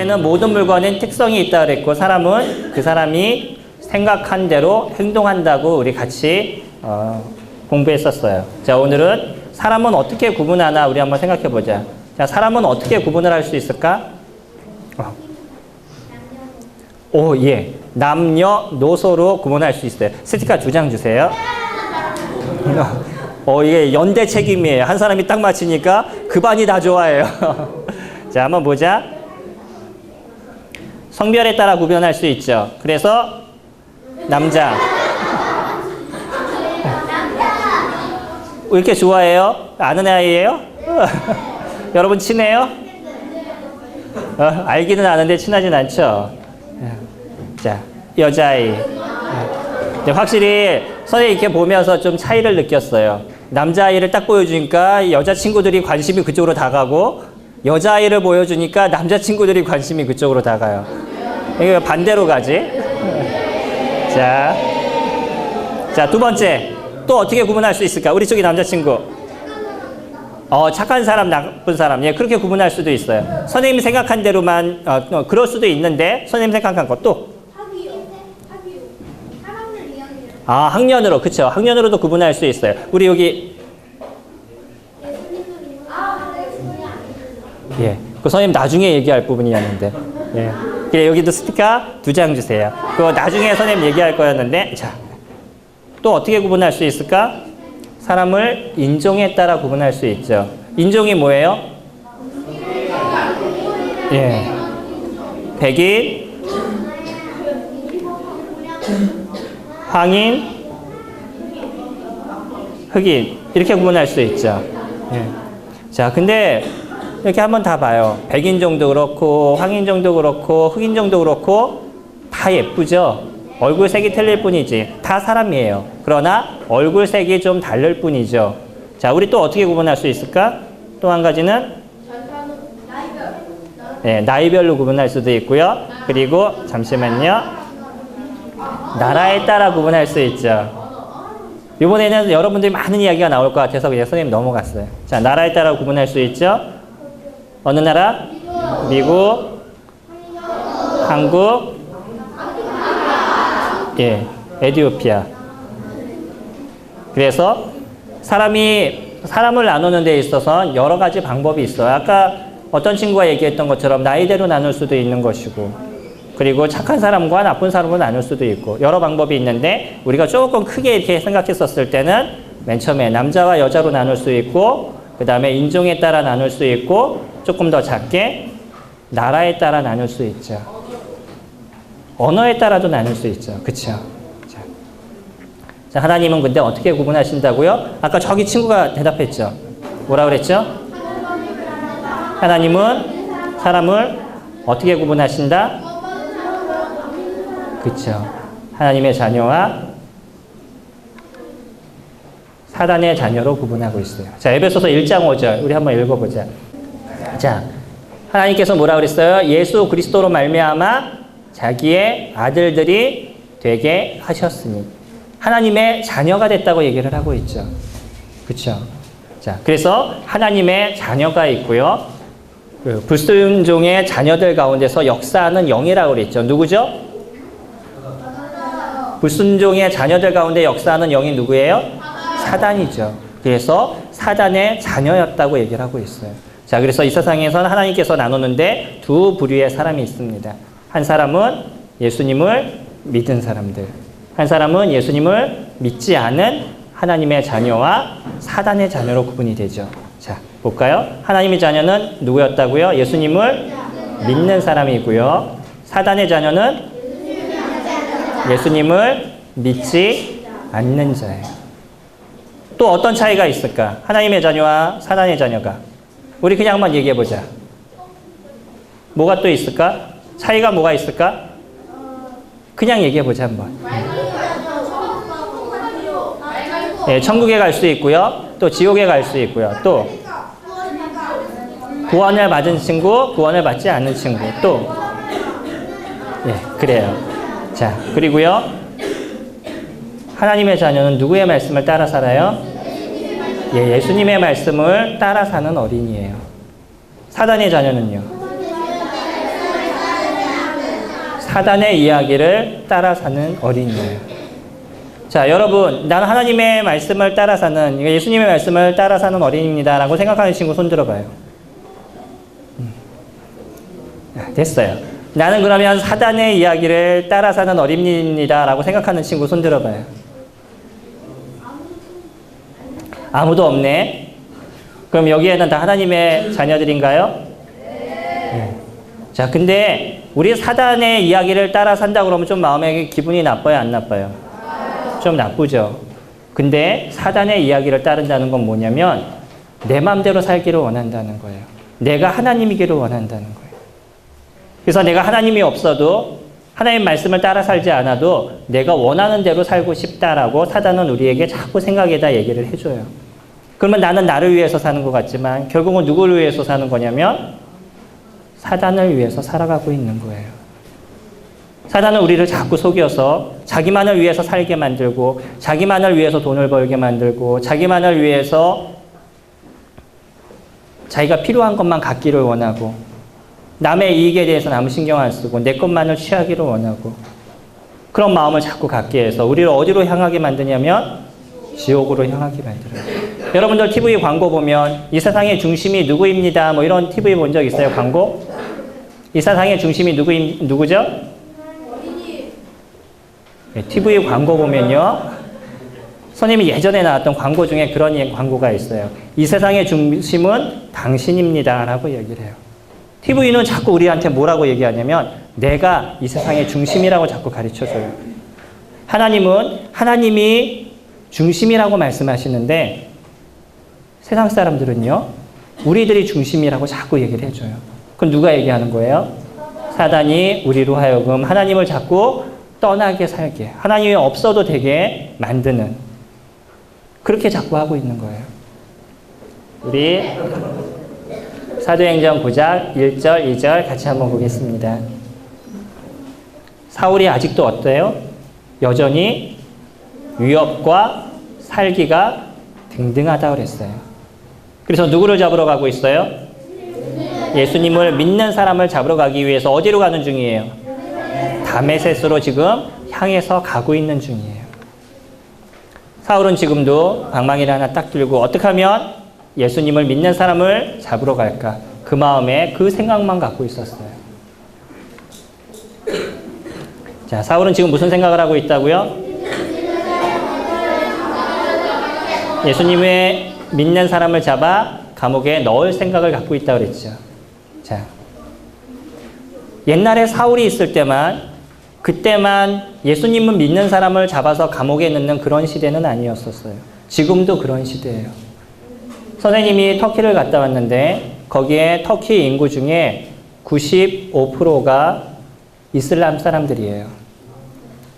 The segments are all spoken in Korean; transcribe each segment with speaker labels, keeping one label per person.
Speaker 1: 안에는 모든 물건은 특성이 있다 그랬고 사람은 그 사람이 생각한 대로 행동한다고 우리 같이 공부했었어요. 자, 오늘은 사람은 어떻게 구분하나 우리 한번 생각해 보자. 자, 사람은 어떻게 구분을 할 수 있을까? 오, 예. 남녀노소로 구분할 수 있어요. 스티커 2장 주세요. 이게 연대 책임이에요. 한 사람이 딱 맞히니까 그 반이 다 좋아해요. 자, 한번 보자. 성별에 따라 구분할 수 있죠. 그래서 남자. 왜 이렇게 좋아해요? 아는 아이예요? 여러분 친해요? 알기는 아는데 친하진 않죠. 자, 여자아이. 근데 확실히 선생님이 이렇게 보면서 좀 차이를 느꼈어요. 남자아이를 딱 보여주니까 여자친구들이 관심이 그쪽으로 다 가고 여자아이를 보여주니까 남자친구들이 관심이 그쪽으로 다 가요. 이게 반대로 가지? 자, 두 번째. 또 어떻게 구분할 수 있을까? 우리 쪽이 남자친구. 착한 사람, 나쁜 사람. 예, 그렇게 구분할 수도 있어요. 선생님이 생각한 대로만, 그럴 수도 있는데, 선생님 생각한 것도. 학년으로. 그쵸. 학년으로도 구분할 수 있어요. 우리 여기. 예. 그 선생님 나중에 얘기할 부분이었는데. 예. 그래, 여기도 스티커 2장 주세요. 그거 나중에 선생님 얘기할 거였는데, 자. 또 어떻게 구분할 수 있을까? 사람을 인종에 따라 구분할 수 있죠. 인종이 뭐예요? 예. 백인, 황인, 흑인 이렇게 구분할 수 있죠. 예. 자, 근데 이렇게 한번 다 봐요. 백인종도 그렇고 황인종도 그렇고 흑인종도 그렇고 다 예쁘죠. 얼굴색이 틀릴 뿐이지 다 사람이에요. 그러나 얼굴색이 좀 다를 뿐이죠. 자, 우리 또 어떻게 구분할 수 있을까? 또 한 가지는 나이별로 구분할 수도 있고요. 그리고 잠시만요. 나라에 따라 구분할 수 있죠. 이번에는 여러분들이 많은 이야기가 나올 것 같아서 그냥 선생님 넘어갔어요. 자, 나라에 따라 구분할 수 있죠. 어느 나라? 미국, 한국, 예, 에티오피아. 그래서 사람을 나누는 데 있어서 여러 가지 방법이 있어요. 아까 어떤 친구가 얘기했던 것처럼 나이대로 나눌 수도 있는 것이고, 그리고 착한 사람과 나쁜 사람으로 나눌 수도 있고, 여러 방법이 있는데, 우리가 조금 크게 이렇게 생각했었을 때는 맨 처음에 남자와 여자로 나눌 수 있고, 그 다음에 인종에 따라 나눌 수 있고, 조금 더 작게 나라에 따라 나눌 수 있죠. 언어에 따라도 나눌 수 있죠. 그쵸? 자, 하나님은 근데 어떻게 구분하신다고요? 아까 저기 친구가 대답했죠. 뭐라 그랬죠? 하나님은 사람을 어떻게 구분하신다? 그쵸? 하나님의 자녀와 사단의 자녀로 구분하고 있어요. 자, 에베소서 1장 5절 우리 한번 읽어보자. 자, 하나님께서 뭐라 그랬어요? 예수 그리스도로 말미암아 자기의 아들들이 되게 하셨으니 하나님의 자녀가 됐다고 얘기를 하고 있죠. 그렇죠? 자, 그래서 하나님의 자녀가 있고요. 그 불순종의 자녀들 가운데서 역사하는 영이라고 그랬죠. 누구죠? 불순종의 자녀들 가운데 역사하는 영이 누구예요? 사단이죠. 그래서 사단의 자녀였다고 얘기를 하고 있어요. 자, 그래서 이 세상에서는 하나님께서 나누는데 두 부류의 사람이 있습니다. 한 사람은 예수님을 믿은 사람들, 한 사람은 예수님을 믿지 않은 하나님의 자녀와 사단의 자녀로 구분이 되죠. 자, 볼까요? 하나님의 자녀는 누구였다고요? 예수님을 믿는 사람이고요. 사단의 자녀는 예수님을 믿지 않는 자예요. 또 어떤 차이가 있을까? 하나님의 자녀와 사단의 자녀가. 우리 그냥 한번 얘기해보자. 뭐가 또 있을까? 차이가 뭐가 있을까? 그냥 얘기해보자 한번. 예, 천국에 갈 수 있고요. 또 지옥에 갈 수 있고요. 또 구원을 받은 친구, 구원을 받지 않는 친구. 또 예, 그래요. 자, 그리고요. 하나님의 자녀는 누구의 말씀을 따라 살아요? 예, 예수님의 말씀을 따라 사는 어린이에요. 사단의 자녀는요? 사단의 이야기를 따라 사는 어린이예요. 자, 여러분, 나는 하나님의 말씀을 따라 사는, 예수님의 말씀을 따라 사는 어린이입니다 라고 생각하는 친구 손 들어봐요. 됐어요. 나는 그러면 사단의 이야기를 따라 사는 어린이입니다 라고 생각하는 친구 손 들어봐요. 아무도 없네. 그럼 여기에는 다 하나님의 자녀들인가요? 네. 자, 근데 우리 사단의 이야기를 따라 산다 그러면 좀 마음에 기분이 나빠요, 안 나빠요? 좀 나쁘죠. 근데 사단의 이야기를 따른다는 건 뭐냐면 내 마음대로 살기를 원한다는 거예요. 내가 하나님이기를 원한다는 거예요. 그래서 내가 하나님이 없어도 하나님 말씀을 따라 살지 않아도 내가 원하는 대로 살고 싶다라고 사단은 우리에게 자꾸 생각에다 얘기를 해줘요. 그러면 나는 나를 위해서 사는 것 같지만 결국은 누구를 위해서 사는 거냐면 사단을 위해서 살아가고 있는 거예요. 사단은 우리를 자꾸 속여서 자기만을 위해서 살게 만들고 자기만을 위해서 돈을 벌게 만들고 자기만을 위해서 자기가 필요한 것만 갖기를 원하고 남의 이익에 대해서는 아무 신경 안 쓰고 내 것만을 취하기를 원하고 그런 마음을 자꾸 갖게 해서 우리를 어디로 향하게 만드냐면 지옥으로 향하게 만들어요. 여러분들 TV 광고 보면 이 세상의 중심이 누구입니다. 뭐 이런 TV 본 적 있어요? 광고? 이 세상의 중심이 누구죠? 네, TV 광고 보면요. 선생님이 예전에 나왔던 광고 중에 그런 광고가 있어요. 이 세상의 중심은 당신입니다. 라고 얘기를 해요. TV는 자꾸 우리한테 뭐라고 얘기하냐면 내가 이 세상의 중심이라고 자꾸 가르쳐줘요. 하나님은 하나님이 중심이라고 말씀하시는데 세상 사람들은요. 우리들이 중심이라고 자꾸 얘기를 해줘요. 그럼 누가 얘기하는 거예요? 사단이 우리로 하여금 하나님을 자꾸 떠나게 살게 하나님이 없어도 되게 만드는 그렇게 자꾸 하고 있는 거예요. 우리 사도행전 9장 1절 2절 같이 한번 보겠습니다. 사울이 아직도 어때요? 여전히 위협과 살기가 등등하다고 그랬어요. 그래서 누구를 잡으러 가고 있어요? 예수님을 믿는 사람을 잡으러 가기 위해서 어디로 가는 중이에요? 다메섹으로 지금 향해서 가고 있는 중이에요. 사울은 지금도 방망이를 하나 딱 들고 어떻게 하면 예수님을 믿는 사람을 잡으러 갈까? 그 마음에 그 생각만 갖고 있었어요. 자, 사울은 지금 무슨 생각을 하고 있다고요? 예수님의 믿는 사람을 잡아 감옥에 넣을 생각을 갖고 있다고 그랬죠. 자, 옛날에 사울이 있을 때만 그때만 예수님을 믿는 사람을 잡아서 감옥에 넣는 그런 시대는 아니었었어요. 지금도 그런 시대예요. 선생님이 터키를 갔다 왔는데 거기에 터키 인구 중에 95%가 이슬람 사람들이에요.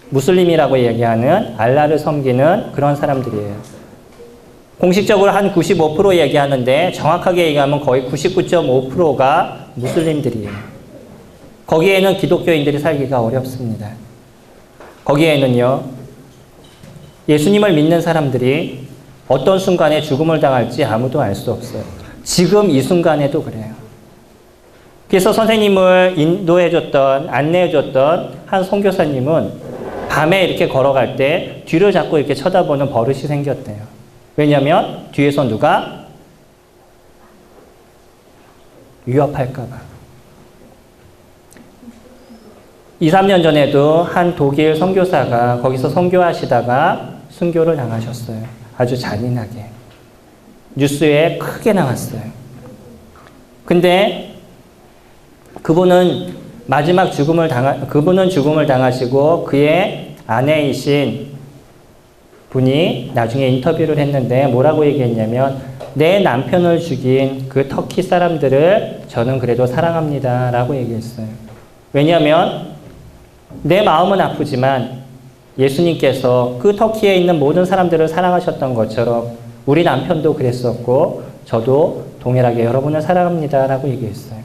Speaker 1: 무슬림이라고 얘기하는 알라를 섬기는 그런 사람들이에요. 공식적으로 한 95% 얘기하는데 정확하게 얘기하면 거의 99.5%가 무슬림들이에요. 거기에는 기독교인들이 살기가 어렵습니다. 거기에는요, 예수님을 믿는 사람들이 어떤 순간에 죽음을 당할지 아무도 알 수 없어요. 지금 이 순간에도 그래요. 그래서 선생님을 안내해줬던 한 선교사님은 밤에 이렇게 걸어갈 때 뒤를 자꾸 이렇게 쳐다보는 버릇이 생겼대요. 왜냐하면 뒤에서 누가 위협할까봐. 2, 3년 전에도 한 독일 선교사가 거기서 선교하시다가 순교를 당하셨어요. 아주 잔인하게. 뉴스에 크게 나왔어요. 근데 그분은 죽음을 당하시고 그의 아내이신 분이 나중에 인터뷰를 했는데 뭐라고 얘기했냐면 내 남편을 죽인 그 터키 사람들을 저는 그래도 사랑합니다 라고 얘기했어요. 왜냐하면 내 마음은 아프지만 예수님께서 그 터키에 있는 모든 사람들을 사랑하셨던 것처럼 우리 남편도 그랬었고 저도 동일하게 여러분을 사랑합니다 라고 얘기했어요.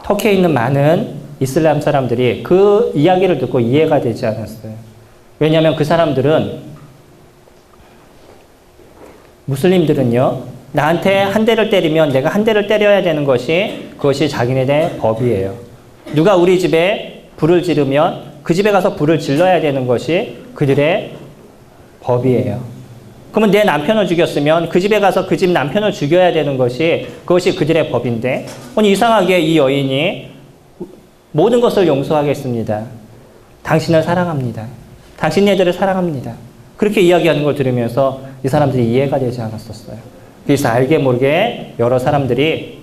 Speaker 1: 터키에 있는 많은 이슬람 사람들이 그 이야기를 듣고 이해가 되지 않았어요. 왜냐하면 그 사람들은 무슬림들은요. 나한테 한 대를 때리면 내가 한 대를 때려야 되는 그것이 자기네들의 법이에요. 누가 우리 집에 불을 지르면 그 집에 가서 불을 질러야 되는 것이 그들의 법이에요. 그러면 내 남편을 죽였으면 그 집에 가서 그 집 남편을 죽여야 되는 것이 그것이 그들의 법인데, 아니 이상하게 이 여인이 모든 것을 용서하겠습니다. 당신을 사랑합니다. 당신네들을 사랑합니다. 그렇게 이야기하는 걸 들으면서 이 사람들이 이해가 되지 않았었어요. 그래서 알게 모르게 여러 사람들이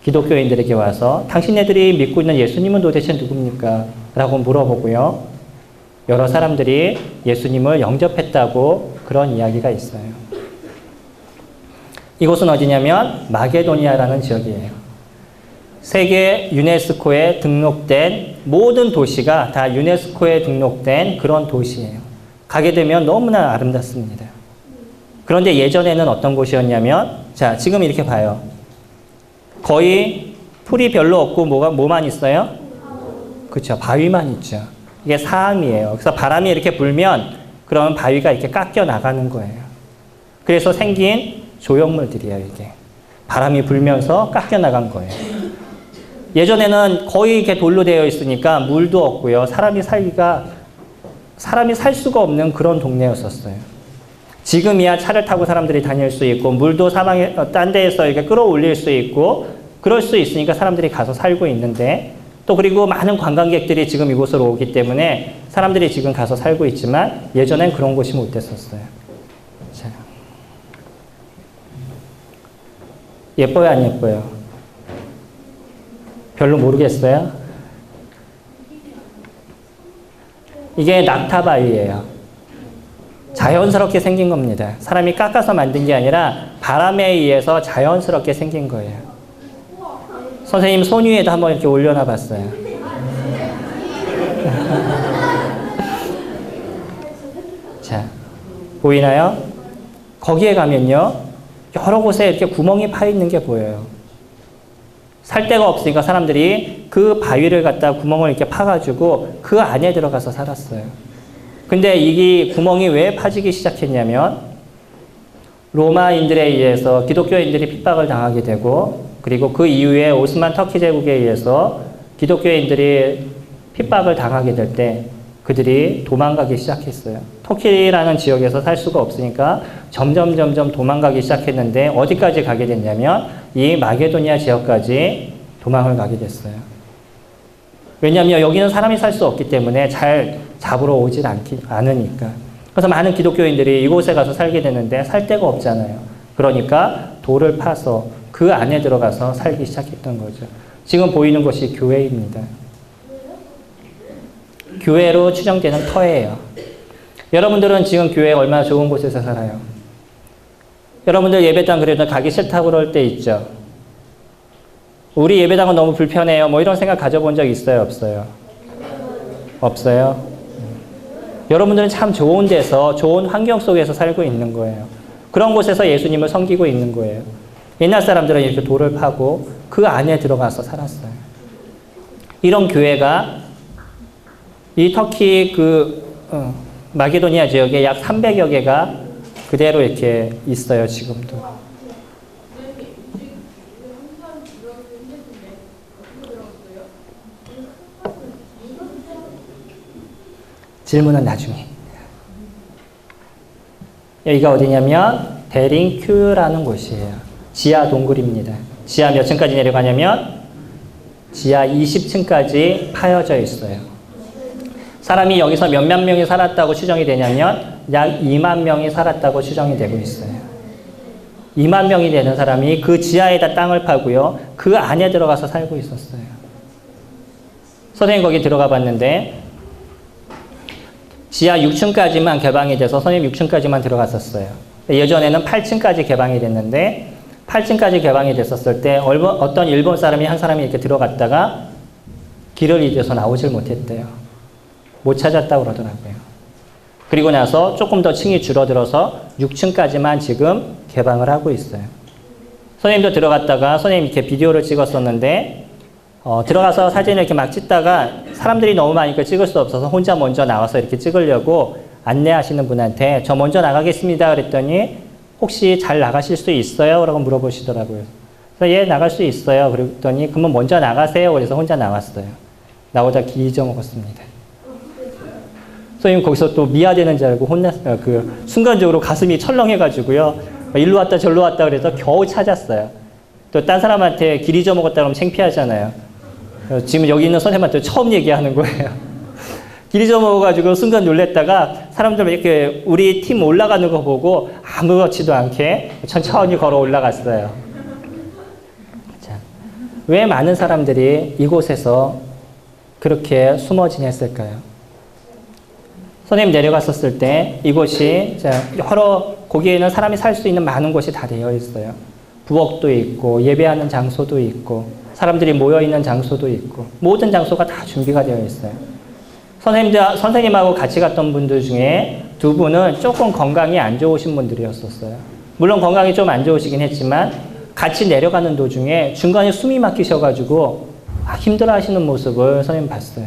Speaker 1: 기독교인들에게 와서 당신네들이 믿고 있는 예수님은 도대체 누굽니까? 라고 물어보고요. 여러 사람들이 예수님을 영접했다고 그런 이야기가 있어요. 이곳은 어디냐면 마게도니아라는 지역이에요. 세계 유네스코에 등록된 모든 도시가 다 유네스코에 등록된 그런 도시예요. 가게 되면 너무나 아름답습니다. 그런데 예전에는 어떤 곳이었냐면, 자, 지금 이렇게 봐요. 거의 풀이 별로 없고 뭐만 있어요? 그렇죠. 바위만 있죠. 이게 사암이에요. 그래서 바람이 이렇게 불면 그러면 바위가 이렇게 깎여 나가는 거예요. 그래서 생긴 조형물들이에요, 이게. 바람이 불면서 깎여 나간 거예요. 예전에는 거의 이렇게 돌로 되어 있으니까 물도 없고요. 사람이 살 수가 없는 그런 동네였었어요. 지금이야 차를 타고 사람들이 다닐 수 있고, 물도 사방에, 딴 데에서 이렇게 끌어올릴 수 있고, 그럴 수 있으니까 사람들이 가서 살고 있는데, 또 그리고 많은 관광객들이 지금 이곳으로 오기 때문에 사람들이 지금 가서 살고 있지만, 예전엔 그런 곳이 못 됐었어요. 자. 예뻐요, 안 예뻐요? 별로 모르겠어요? 이게 낙타바위예요. 자연스럽게 생긴 겁니다. 사람이 깎아서 만든 게 아니라 바람에 의해서 자연스럽게 생긴 거예요. 선생님 손 위에도 한번 이렇게 올려놔 봤어요. 자, 보이나요? 거기에 가면요, 여러 곳에 이렇게 구멍이 파 있는 게 보여요. 살 데가 없으니까 사람들이 그 바위를 갖다 구멍을 이렇게 파가지고 그 안에 들어가서 살았어요. 근데 이 구멍이 왜 파지기 시작했냐면, 로마인들에 의해서 기독교인들이 핍박을 당하게 되고, 그리고 그 이후에 오스만 터키 제국에 의해서 기독교인들이 핍박을 당하게 될 때 그들이 도망가기 시작했어요. 터키라는 지역에서 살 수가 없으니까 점점 도망가기 시작했는데, 어디까지 가게 됐냐면 이 마게도니아 지역까지 도망을 가게 됐어요. 왜냐하면 여기는 사람이 살 수 없기 때문에 잘 잡으러 오질 않으니까. 그래서 많은 기독교인들이 이곳에 가서 살게 되는데 살 데가 없잖아요. 그러니까 돌을 파서 그 안에 들어가서 살기 시작했던 거죠. 지금 보이는 것이 교회입니다. 교회로 추정되는 터예요. 여러분들은 지금 교회 얼마나 좋은 곳에서 살아요? 여러분들 예배당 그래도 가기 싫다고 그럴 때 있죠? 우리 예배당은 너무 불편해요. 뭐 이런 생각 가져본 적 있어요? 없어요? 없어요? 여러분들은 참 좋은 데서, 좋은 환경 속에서 살고 있는 거예요. 그런 곳에서 예수님을 섬기고 있는 거예요. 옛날 사람들은 이렇게 돌을 파고 그 안에 들어가서 살았어요. 이런 교회가 이 터키 마게도니아 지역에 약 300여 개가 그대로 이렇게 있어요, 지금도. 질문은 나중에. 여기가 어디냐면 데링큐라는 곳이에요. 지하 동굴입니다. 지하 몇 층까지 내려가냐면 지하 20층까지 파여져 있어요. 사람이 여기서 몇만 명이 살았다고 추정이 되냐면 약 2만 명이 살았다고 추정이 되고 있어요. 2만 명이 되는 사람이 그 지하에다 땅을 파고요, 그 안에 들어가서 살고 있었어요. 선생님 거기 들어가 봤는데 지하 6층까지만 개방이 돼서 선생님 6층까지만 들어갔었어요. 예전에는 8층까지 개방이 됐는데 8층까지 개방이 됐었을 때 어떤 일본 사람이 한 사람이 이렇게 들어갔다가 길을 잃어서 나오질 못했대요. 못 찾았다고 그러더라고요. 그리고 나서 조금 더 층이 줄어들어서 6층까지만 지금 개방을 하고 있어요. 선생님도 들어갔다가 선생님 이렇게 비디오를 찍었었는데 들어가서 사진을 이렇게 막 찍다가 사람들이 너무 많으니까 찍을 수 없어서 혼자 먼저 나와서 이렇게 찍으려고 안내하시는 분한테 저 먼저 나가겠습니다 그랬더니 혹시 잘 나가실 수 있어요? 라고 물어보시더라고요. 그래서 얘 나갈 수 있어요. 그랬더니 그러면 먼저 나가세요. 그래서 혼자 나왔어요. 나오다 기 잊어먹었습니다. 선생님 거기서 또 미아되는 줄 알고 혼났어요. 순간적으로 가슴이 철렁해가지고요. 일로 왔다 절로 왔다 그래서 겨우 찾았어요. 또 딴 사람한테 길 잊어먹었다 그러면 창피하잖아요. 지금 여기 있는 선생님한테 처음 얘기하는 거예요. 길 잊어먹어가지고 순간 놀랬다가 사람들 이렇게 우리 팀 올라가는 거 보고 아무렇지도 않게 천천히 걸어 올라갔어요. 자, 왜 많은 사람들이 이곳에서 그렇게 숨어 지냈을까요? 선생님 내려갔었을 때 이곳이 여러 거기에는 사람이 살 수 있는 많은 곳이 다 되어 있어요. 부엌도 있고 예배하는 장소도 있고 사람들이 모여있는 장소도 있고 모든 장소가 다 준비가 되어 있어요. 선생님하고 같이 갔던 분들 중에 두 분은 조금 건강이 안 좋으신 분들이었었어요. 물론 건강이 좀 안 좋으시긴 했지만 같이 내려가는 도중에 중간에 숨이 막히셔가지고 힘들어 하시는 모습을 선생님 봤어요.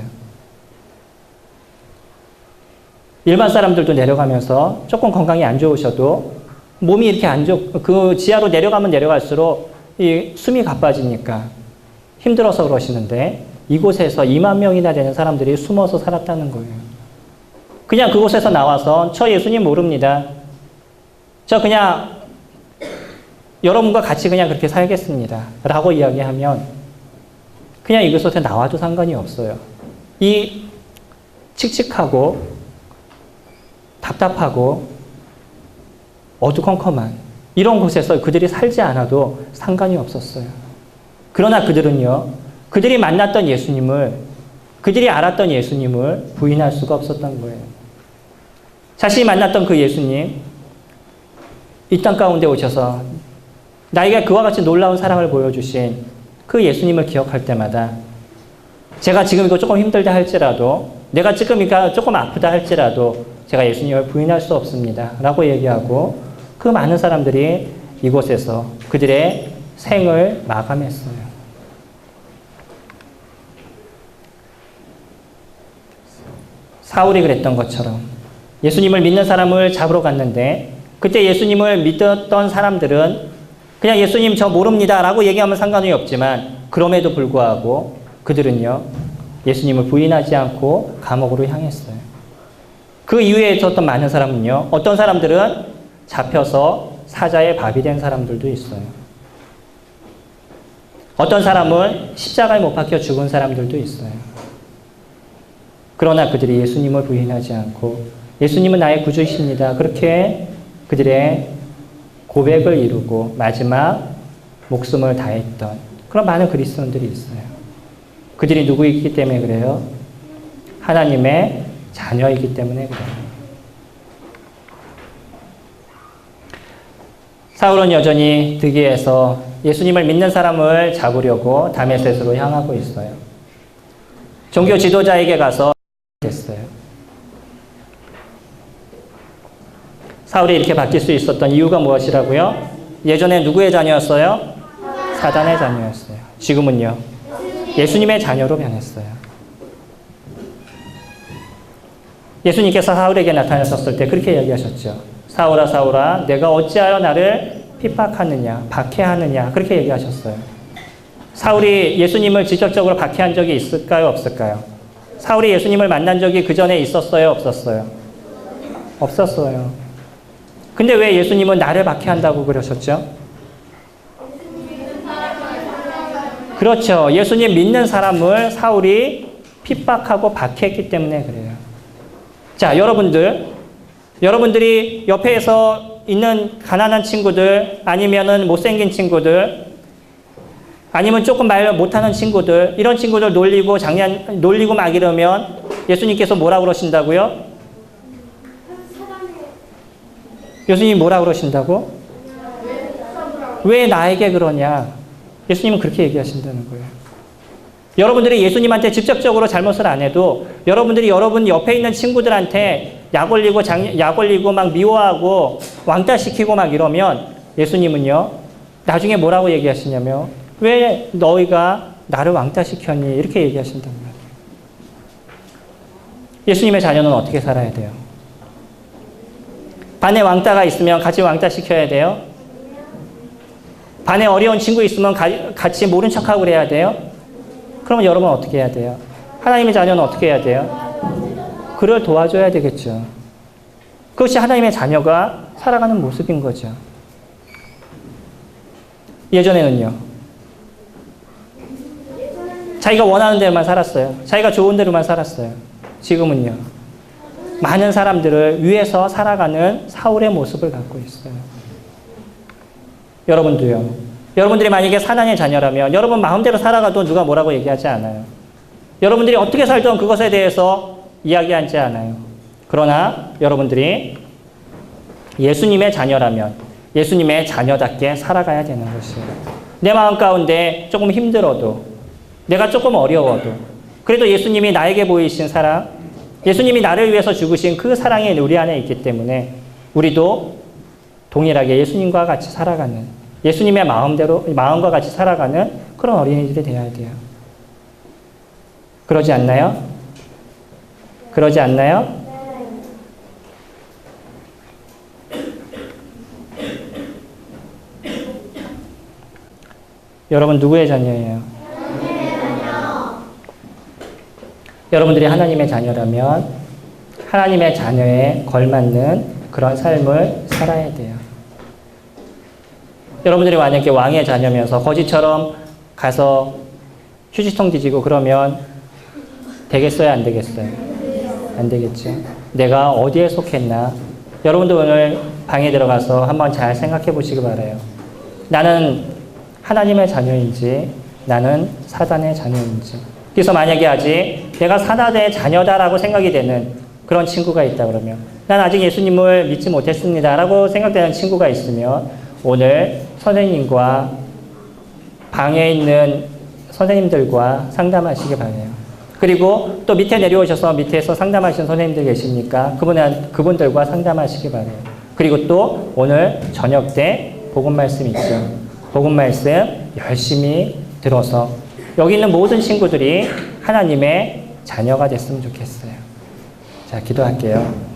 Speaker 1: 일반 사람들도 내려가면서 조금 건강이 안 좋으셔도 몸이 이렇게 그 지하로 내려가면 내려갈수록 이 숨이 가빠지니까 힘들어서 그러시는데 이곳에서 2만 명이나 되는 사람들이 숨어서 살았다는 거예요. 그냥 그곳에서 나와서 저 예수님 모릅니다. 저 그냥 여러분과 같이 그냥 그렇게 살겠습니다. 라고 이야기하면 그냥 이곳에 나와도 상관이 없어요. 이 칙칙하고 답답하고 어두컴컴한 이런 곳에서 그들이 살지 않아도 상관이 없었어요. 그러나 그들은요, 그들이 만났던 예수님을, 그들이 알았던 예수님을 부인할 수가 없었던 거예요. 자신이 만났던 그 예수님, 이 땅 가운데 오셔서 나에게 그와 같이 놀라운 사랑을 보여주신 그 예수님을 기억할 때마다 제가 지금 이거 조금 힘들다 할지라도 내가 지금 이거 조금 아프다 할지라도 제가 예수님을 부인할 수 없습니다. 라고 얘기하고 그 많은 사람들이 이곳에서 그들의 생을 마감했어요. 사울이 그랬던 것처럼 예수님을 믿는 사람을 잡으러 갔는데 그때 예수님을 믿었던 사람들은 그냥 예수님 저 모릅니다 라고 얘기하면 상관이 없지만 그럼에도 불구하고 그들은요 예수님을 부인하지 않고 감옥으로 향했어요. 그 이후에 있었던 많은 사람은요 어떤 사람들은 잡혀서 사자의 밥이 된 사람들도 있어요. 어떤 사람은 십자가에 못 박혀 죽은 사람들도 있어요. 그러나 그들이 예수님을 부인하지 않고 예수님은 나의 구주이십니다. 그렇게 그들의 고백을 이루고 마지막 목숨을 다했던 그런 많은 그리스도인들이 있어요. 그들이 누구이기 때문에 그래요? 하나님의 자녀이기 때문에 그래요. 사울은 여전히 득이해서 예수님을 믿는 사람을 잡으려고 다메섹으로 향하고 있어요. 종교 지도자에게 가서 됐어요. 사울이 이렇게 바뀔 수 있었던 이유가 무엇이라고요? 예전에 누구의 자녀였어요? 사단의 자녀였어요. 지금은요? 예수님의 자녀로 변했어요. 예수님께서 사울에게 나타나셨을 때 그렇게 이야기하셨죠. 사울아 사울아 내가 어찌하여 나를 핍박하느냐 박해하느냐 그렇게 얘기하셨어요. 사울이 예수님을 직접적으로 박해한 적이 있을까요? 없을까요? 사울이 예수님을 만난 적이 그 전에 있었어요? 없었어요? 없었어요. 근데 왜 예수님은 나를 박해한다고 그러셨죠? 그렇죠. 예수님 믿는 사람을 사울이 핍박하고 박해했기 때문에 그래요. 자, 여러분들이 옆에서 있는 가난한 친구들, 아니면은 못생긴 친구들, 아니면 조금 말 못하는 친구들, 이런 친구들 놀리고 막 이러면 예수님께서 뭐라 그러신다고요? 예수님이 뭐라 그러신다고? 왜 나에게 그러냐? 예수님은 그렇게 얘기하신다는 거예요. 여러분들이 예수님한테 직접적으로 잘못을 안 해도 여러분들이 여러분 옆에 있는 친구들한테 약 올리고 막 미워하고 왕따시키고 막 이러면 예수님은요 나중에 뭐라고 얘기하시냐면 왜 너희가 나를 왕따시켰니? 이렇게 얘기하신단 말이에요. 예수님의 자녀는 어떻게 살아야 돼요? 반에 왕따가 있으면 같이 왕따시켜야 돼요? 반에 어려운 친구 있으면 같이 모른 척하고 그래야 돼요? 그러면 여러분 어떻게 해야 돼요? 하나님의 자녀는 어떻게 해야 돼요? 그를 도와줘야 되겠죠. 그것이 하나님의 자녀가 살아가는 모습인 거죠. 예전에는요. 자기가 원하는 대로만 살았어요. 자기가 좋은 대로만 살았어요. 지금은요. 많은 사람들을 위해서 살아가는 사울의 모습을 갖고 있어요. 여러분도요. 여러분들이 만약에 사단의 자녀라면 여러분 마음대로 살아가도 누가 뭐라고 얘기하지 않아요. 여러분들이 어떻게 살던 그것에 대해서 이야기하지 않아요. 그러나 여러분들이 예수님의 자녀라면 예수님의 자녀답게 살아가야 되는 것이에요. 내 마음 가운데 조금 힘들어도 내가 조금 어려워도 그래도 예수님이 나에게 보이신 사랑, 예수님이 나를 위해서 죽으신 그 사랑이 우리 안에 있기 때문에 우리도 동일하게 예수님과 같이 살아가는, 예수님의 마음과 같이 살아가는 그런 어린이들이 되어야 돼요. 그러지 않나요? 그러지 않나요? 여러분 누구의 자녀예요? 여러분들이 하나님의 자녀라면 하나님의 자녀에 걸맞는 그런 삶을 살아야 돼요. 여러분들이 만약에 왕의 자녀면서 거지처럼 가서 휴지통 뒤지고 그러면 되겠어요? 안 되겠어요? 안 되겠죠. 내가 어디에 속했나? 여러분도 오늘 방에 들어가서 한번 잘 생각해 보시기 바라요. 나는 하나님의 자녀인지 나는 사단의 자녀인지. 그래서 만약에 아직 내가 사단의 자녀다라고 생각이 되는 그런 친구가 있다 그러면 난 아직 예수님을 믿지 못했습니다 라고 생각되는 친구가 있으면 오늘 선생님과 방에 있는 선생님들과 상담하시기 바라요. 그리고 또 밑에 내려오셔서 밑에서 상담하시는 선생님들 계십니까? 그분들과 상담하시기 바라요. 그리고 또 오늘 저녁 때 복음 말씀 있죠. 복음 말씀 열심히 들어서 여기 있는 모든 친구들이 하나님의 자녀가 됐으면 좋겠어요. 자, 기도할게요.